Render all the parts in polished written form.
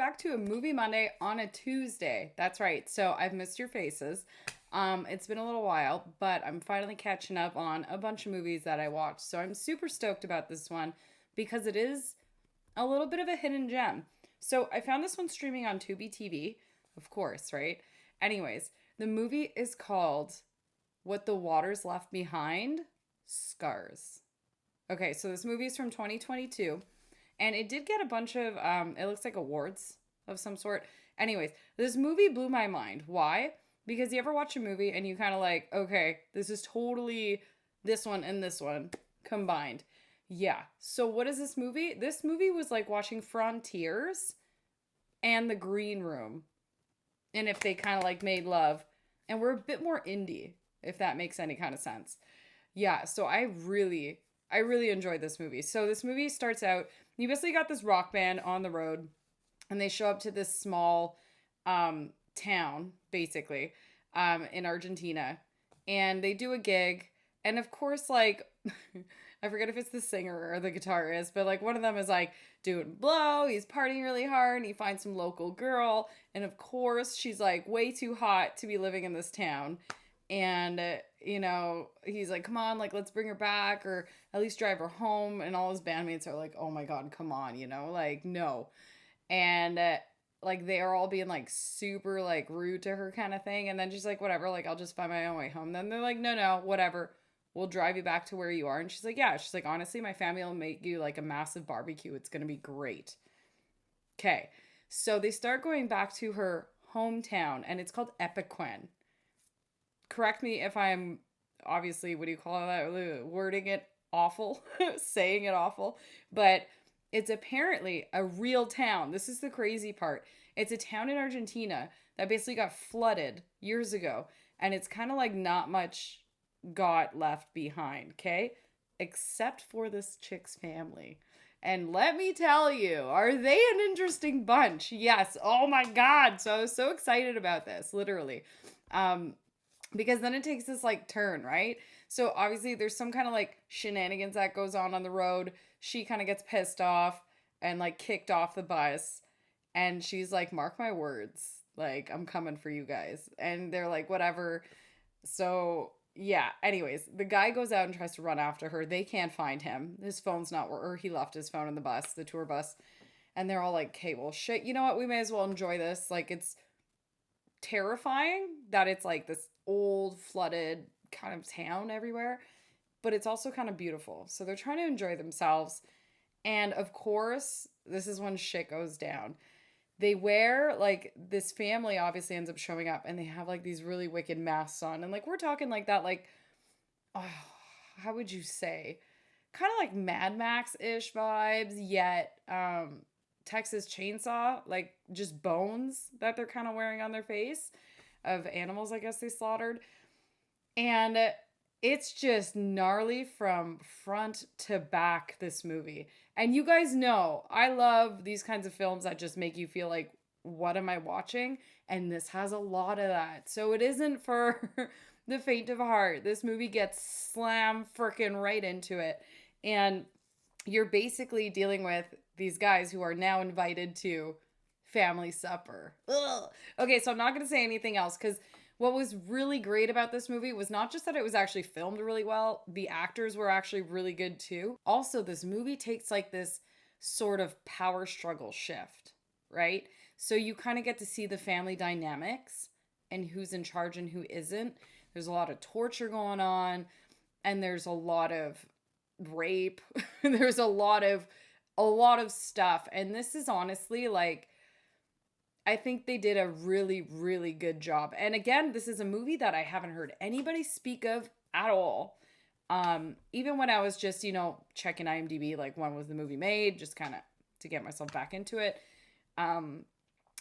back to a Movie Monday on a Tuesday. That's right. So I've missed your faces. It's been a little while, but I'm finally catching up on a bunch of movies that I watched. So I'm super stoked about this one because it is a little bit of a hidden gem. So I found this one streaming on Tubi TV, of course, right? Anyways, the movie is called What the Waters Left Behind Scars. Okay, so this movie is from 2022 and it did get a bunch of it looks like awards of some sort. Anyways, this movie blew my mind. Why? Because you ever watch a movie and you kind of like, okay, this is totally this one and this one combined. Yeah. So what is this movie? This movie was like watching Frontiers and The Green Room. And if they kind of like made love and we're a bit more indie, if that makes any kind of sense. Yeah, so I really enjoyed this movie. So this movie starts out, you basically got this rock band on the road and they show up to this small town basically in Argentina and they do a gig and of course like I forget if it's the singer or the guitarist, but like one of them is like doing blow, he's partying really hard and he finds some local girl and of course she's like way too hot to be living in this town and he's like come on, like let's bring her back or at least drive her home, and all his bandmates are like oh my god come on, like no. And like they are all being like super like rude to her kind of thing, and then she's like whatever, like I'll just find my own way home. Then they're like no, whatever, we'll drive you back to where you are. And she's like yeah, she's like honestly my family will make you like a massive barbecue, it's gonna be great. Okay, so they start going back to her hometown and it's called Epiquen. Correct me if I'm obviously, what do you call that, wording it awful, saying it awful, but it's apparently a real town. This is the crazy part. It's a town in Argentina that basically got flooded years ago, and it's kind of like not much got left behind, okay? Except for this chick's family. And let me tell you, are they an interesting bunch? Yes. Oh my God. So I was so excited about this, literally. Um, because then it takes this like turn, right? So obviously there's some kind of like shenanigans that goes on the road. She kind of gets pissed off and like kicked off the bus, and she's like mark my words, like I'm coming for you guys. And they're like whatever. So yeah, anyways, the guy goes out and tries to run after her. They can't find him. His phone's not or he left his phone in the bus, the tour bus. And they're all like, "Okay, well shit, you know what? We may as well enjoy this." Like it's terrifying that it's like this old flooded kind of town everywhere, but it's also kind of beautiful. So they're trying to enjoy themselves. And of course, this is when shit goes down. They wear like this family obviously ends up showing up and they have like these really wicked masks on. And like we're talking like that, like, oh, how would you say? Kind of like Mad Max-ish vibes, yet Texas Chainsaw, like just bones that they're kind of wearing on their face of animals, I guess they slaughtered. And it's just gnarly from front to back, this movie. And you guys know, I love these kinds of films that just make you feel like, what am I watching? And this has a lot of that. So it isn't for the faint of heart. This movie gets slam freaking right into it. And you're basically dealing with these guys who are now invited to family supper. Ugh. Okay, so I'm not going to say anything else because what was really great about this movie was not just that it was actually filmed really well, the actors were actually really good too. Also, this movie takes like this sort of power struggle shift, right? So you kind of get to see the family dynamics and who's in charge and who isn't. There's a lot of torture going on and there's a lot of rape. There's a lot of stuff, and this is honestly like I think they did a really, really good job. And again, this is a movie that I haven't heard anybody speak of at all. Even when I was just, checking IMDb, like when was the movie made, just kind of to get myself back into it. I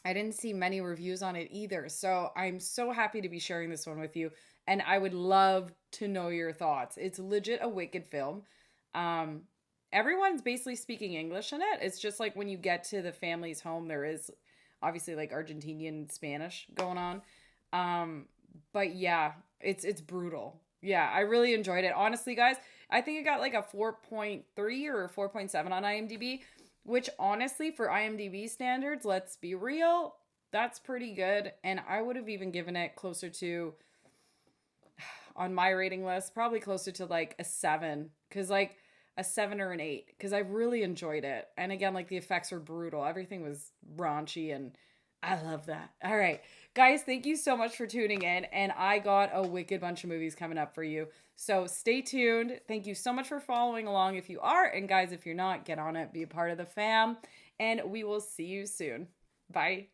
didn't see many reviews on it either. So I'm so happy to be sharing this one with you. And I would love to know your thoughts. It's legit a wicked film. Everyone's basically speaking English in it. It's just like when you get to the family's home, there is obviously like Argentinian Spanish going on. But yeah, it's brutal. Yeah, I really enjoyed it. Honestly, guys, I think it got like a 4.3 or 4.7 on IMDb, which honestly, for IMDb standards, let's be real, that's pretty good. And I would have even given it closer to, on my rating list, probably closer to like a 7. Because, like, a 7 or an 8. Because I really enjoyed it. And again, like, the effects were brutal. Everything was raunchy, and I love that. All right. Guys, thank you so much for tuning in. And I got a wicked bunch of movies coming up for you. So stay tuned. Thank you so much for following along if you are. And guys, if you're not, get on it. Be a part of the fam. And we will see you soon. Bye.